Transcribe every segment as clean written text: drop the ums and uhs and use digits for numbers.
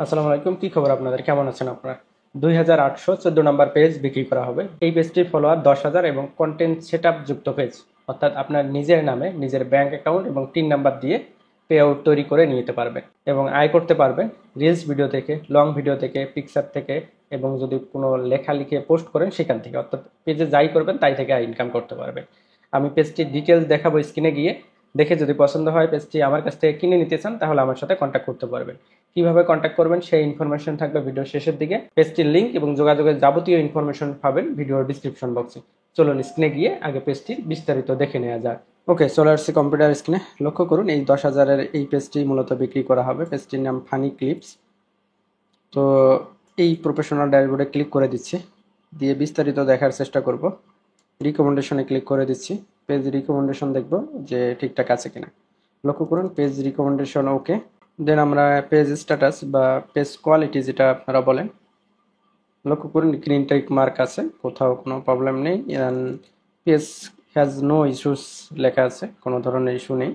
আসসালামু আলাইকুম, কি খবর আপনাদের? কেমন আছেন আপনারা? 2814 নম্বর পেজ বিক্রি করা হবে। এই পেজটির ফলোয়ার 10,000 এবং কন্টেন্ট সেটআপ যুক্ত পেজ, অর্থাৎ আপনার নিজের নামে নিজের ব্যাংক অ্যাকাউন্ট এবং টিন নাম্বার দিয়ে পে আউট তৈরি করে নিতে পারবেন এবং আয় করতে পারবেন রিলস ভিডিও থেকে, লং ভিডিও থেকে, পিকচার থেকে, এবং যদি কোনো লেখা লিখে পোস্ট করেন সেখান থেকে, অর্থাৎ পেজে যাই করবেন তাই থেকে ইনকাম করতে পারবেন। আমি পেজটির ডিটেলস দেখাবো স্ক্রিনে গিয়ে। দেখে যদি পছন্দ হয় পেজটি আমার কাছ থেকে কিনে নিতে চান তাহলে আমার সাথে কন্ট্যাক্ট করতে পারবেন। কিভাবে কন্ট্যাক্ট করবেন সেই ইনফরমেশন থাকবে ভিডিওর শেষের দিকে। পেজটির লিঙ্ক এবং যোগাযোগের যাবতীয় ইনফরমেশন পাবেন ভিডিওর ডিসক্রিপশন বক্সে। চলুন স্ক্রিনে গিয়ে আগে পেজটির বিস্তারিত দেখে নেওয়া যাক। ওকে, চলে আসছে কম্পিউটার স্ক্রিনে। লক্ষ্য করুন, এই 10,000-এর এই পেজটি মূলত বিক্রি করা হবে। পেজটির নাম ফানি ক্লিপস। তো এই প্রফেশনাল ড্যাশবোর্ডে ক্লিক করে দিচ্ছি, দিয়ে বিস্তারিত দেখার চেষ্টা করব। রিকমেন্ডেশনে ক্লিক করে দিচ্ছি। পেজ রিকমেন্ডেশন দেখব যে ঠিকঠাক আছে কিনা। লক্ষ্য করুন, পেজ রিকমেন্ডেশন ওকে। দেন আমরা পেজ স্ট্যাটাস বা পেজ কোয়ালিটি যেটা আপনারা বলেন, লক্ষ্য করুন গ্রিন টিক মার্ক আছে, কোথাও কোনো প্রবলেম নেই। পেজ হ্যাজ নো ইস্যুস লেখা আছে, কোনো ধরনের ইস্যু নেই।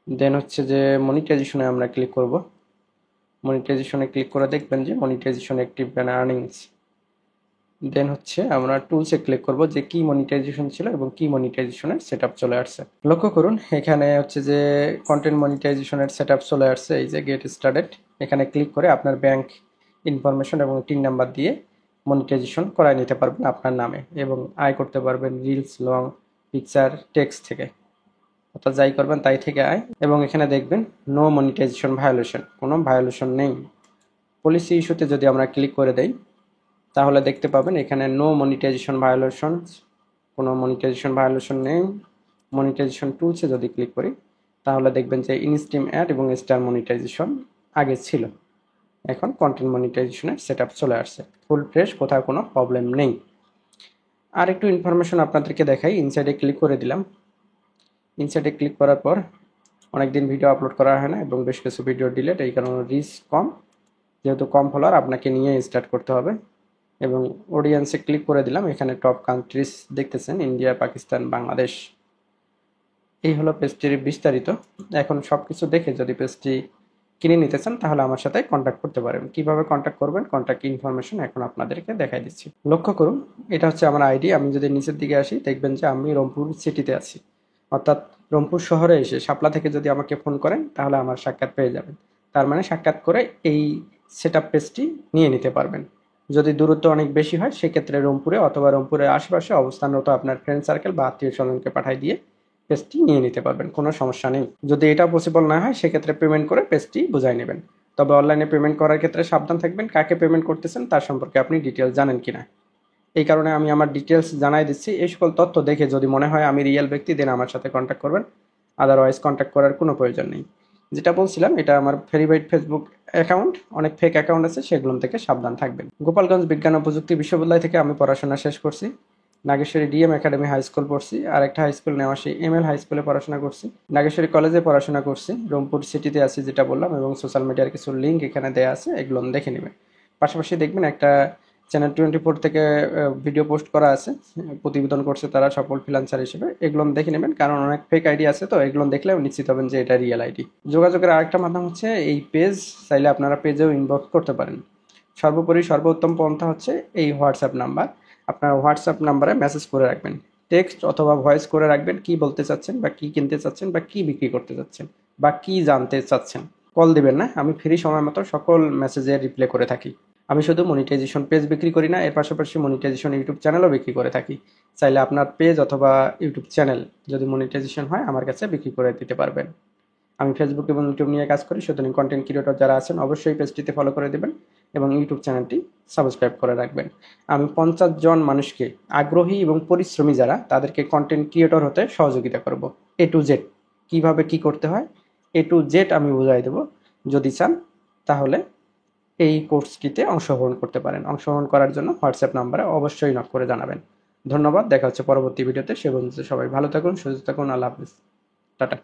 দেন হচ্ছে যে মনিটাইজেশনে আমরা ক্লিক করব। মনিটাইজেশনে ক্লিক করে দেখবেন যে মনিটাইজেশন অ্যাক্টিভ অ্যান্ড আর্নিংস। দেন হচ্ছে আমরা টুলসে ক্লিক করব যে কি মনিটাইজেশন ছিল এবং কি মনিটাইজেশনের সেটআপ চলে আসছে। লক্ষ্য করুন এখানে হচ্ছে যে কন্টেন্ট মনিটাইজেশনের সেটআপ চলে আসছে, এই যে গেট স্টার্টেড। এখানে ক্লিক করে আপনার ব্যাংক ইনফরমেশন এবং টিন নাম্বার দিয়ে মনিটাইজেশন করায় নিতে পারবেন আপনার নামে এবং আয় করতে পারবেন রিলস, লং, পিকচার, টেক্সট থেকে, অর্থাৎ যাই করবেন তাই থেকে আয়। এবং এখানে দেখবেন নো মনিটাইজেশন ভায়োলেশন, কোনো ভায়োলেশন নেই। পলিসি ইস্যুতে যদি আমরা ক্লিক করে দেই তাহলে দেখতে পাবেন এখানে নো মনিটাইজেশন ভায়োলেশন, কোনো মনিটাইজেশন ভায়োলেশন নেই। মনিটাইজেশন টুলসে যদি ক্লিক করি তাহলে দেখবেন যে ইনস্ট্রিম অ্যাড এবং স্টার মনিটাইজেশন আগে ছিল, এখন কন্টেন্ট মনিটাইজেশনের সেটআপ চলে আসছে, ফুল ফ্রেশ, কোথাও কোনো প্রবলেম নেই। আর একটু ইনফরমেশন আপনাদেরকে দেখাই। ইনসাইডে ক্লিক করে দিলাম। ইনসাইডে ক্লিক করার পর অনেকদিন ভিডিও আপলোড করা হয় না এবং বেশ কিছু ভিডিও ডিলেট, এই কারণে রিচ কম। যেহেতু কম ফলোয়ার, আপনাকে নিয়ে স্টার্ট করতে হবে। এবং অডিয়েন্সে ক্লিক করে দিলাম। এখানে টপ কান্ট্রিজ দেখতেছেন, ইন্ডিয়া, পাকিস্তান, বাংলাদেশ। এই হলো পেজটির বিস্তারিত। এখন সব কিছু দেখে যদি পেজটি কিনে নিতে চান তাহলে আমার সাথে কন্ট্যাক্ট করতে পারেন। কিভাবে কন্ট্যাক্ট করবেন, কন্ট্যাক্ট ইনফরমেশন এখন আপনাদেরকে দেখাই দিচ্ছি। লক্ষ্য করুন, এটা হচ্ছে আমার আইডি। আমি যদি নিচের দিকে আসি দেখবেন যে আমি রংপুর সিটিতে আছি, অর্থাৎ রংপুর শহরে এসে শাপলা থেকে যদি আমাকে ফোন করেন তাহলে আমার সাক্ষাৎ পেয়ে যাবেন। তার মানে সাক্ষাৎ করে এই সেটআপ পেজটি নিয়ে নিতে পারবেন। যদি দূরত্ব অনেক বেশি হয় সেক্ষেত্রে রংপুরে অথবা রংপুরের আশেপাশে অবস্থানরত আপনার ফ্রেন্ড সার্কেল বা আত্মীয় স্বজনকে পাঠিয়ে দিয়ে পেজটি নিয়ে নিতে পারবেন, কোনো সমস্যা নেই। যদি এটা পসিবল না হয় সেক্ষেত্রে পেমেন্ট করে পেজটি বুঝাই নেবেন। তবে অনলাইনে পেমেন্ট করার ক্ষেত্রে সাবধান থাকবেন, কাকে পেমেন্ট করতেছেন তার সম্পর্কে আপনি ডিটেলস জানেন কিনা। এই কারণে আমি আমার ডিটেলস জানাই দিচ্ছি। এই সকল তথ্য দেখে যদি মনে হয় আমি রিয়েল ব্যক্তি, দেন আমার সাথে কন্ট্যাক্ট করবেন, আদারওয়াইজ কন্ট্যাক্ট করার কোনো প্রয়োজন নেই। যেটা বলছিলাম, এটা আমার ভেরিফাইড ফেসবুক অ্যাকাউন্ট, অনেক ফেক অ্যাকাউন্ট আছে, সেগুলো থেকে সাবধান থাকবেন। গোপালগঞ্জ বিজ্ঞান ও প্রযুক্তি বিশ্ববিদ্যালয় থেকে আমি পড়াশোনা শেষ করছি। Nageshwari DM academy high school পড়ছি, আর একটা high school Newashi ML high স্কুলে পড়াশোনা করছি। নাগেশ্বরী কলেজে পড়াশোনা করছি, রংপুর সিটিতে আছি যেটা বললাম, এবং সোশ্যাল মিডিয়ার কিছু লিঙ্ক এখানে দেওয়া আছে, এগুলো দেখে নেবেন। পাশাপাশি দেখবেন একটা চ্যানেল 24 থেকে ভিডিও পোস্ট করা আছে, প্রতিবেদন করছে তারা সফল ফ্রিল্যান্সার হিসেবে, এগুলো দেখে নেবেন। কারণ অনেক ফেক আইডি আছে, তো এগুলো দেখলেও নিশ্চিত হবেন যে এটা রিয়েল আইডি। যোগাযোগের আরেকটা মাধ্যম হচ্ছে এই পেজ, চাইলে আপনারা পেজেও ইনবক্স করতে পারেন। সর্বোপরি সর্বোত্তম পন্থা হচ্ছে এই হোয়াটসঅ্যাপ নাম্বার। আপনার হোয়াটসঅ্যাপ নাম্বারে মেসেজ করে রাখবেন, টেক্সট অথবা ভয়েস করে রাখবেন, কি বলতে চাচ্ছেন বা কি কিনতে চাচ্ছেন বা কি বিক্রি করতে চাচ্ছেন বা কি জানতে চাচ্ছেন। কল দিবেন না, আমি ফ্রি সময় মতো সকল মেসেজের রিপ্লাই করে থাকি। আমি শুধু মনিটাইজেশন পেজ বিক্রি করি না, এর পাশাপাশি মনিটাইজেশন ইউটিউব চ্যানেলও বিক্রি করে থাকি। চাইলে আপনার পেজ অথবা ইউটিউব চ্যানেল যদি মনিটাইজেশন হয় আমার কাছে বিক্রি করে দিতে পারবেন। আমি ফেসবুক এবং ইউটিউব নিয়ে কাজ করি, সুতরাং কন্টেন্ট ক্রিয়েটর যারা আছেন অবশ্যই পেজটিতে ফলো করে দেবেন এবং ইউটিউব চ্যানেলটি সাবস্ক্রাইব করে রাখবেন। আমি 50 জন মানুষকে, আগ্রহী এবং পরিশ্রমী যারা, তাদেরকে কন্টেন্ট ক্রিয়েটর হতে সহযোগিতা করব। এ টু জেড কীভাবে কী করতে হয়, এ টু জেড আমি বুঝাই দেবো। যদি চান তাহলে এই কোর্সটিতে অংশগ্রহণ করতে পারেন। অংশগ্রহণ করার জন্য হোয়াটসঅ্যাপ নাম্বারে অবশ্যই নক করে জানাবেন। ধন্যবাদ, দেখা হচ্ছে পরবর্তী ভিডিওতে। সে পর্যন্ত সবাই ভালো থাকুন, সুস্থ থাকুন। আল্লাহ হাফিজ, টাটা।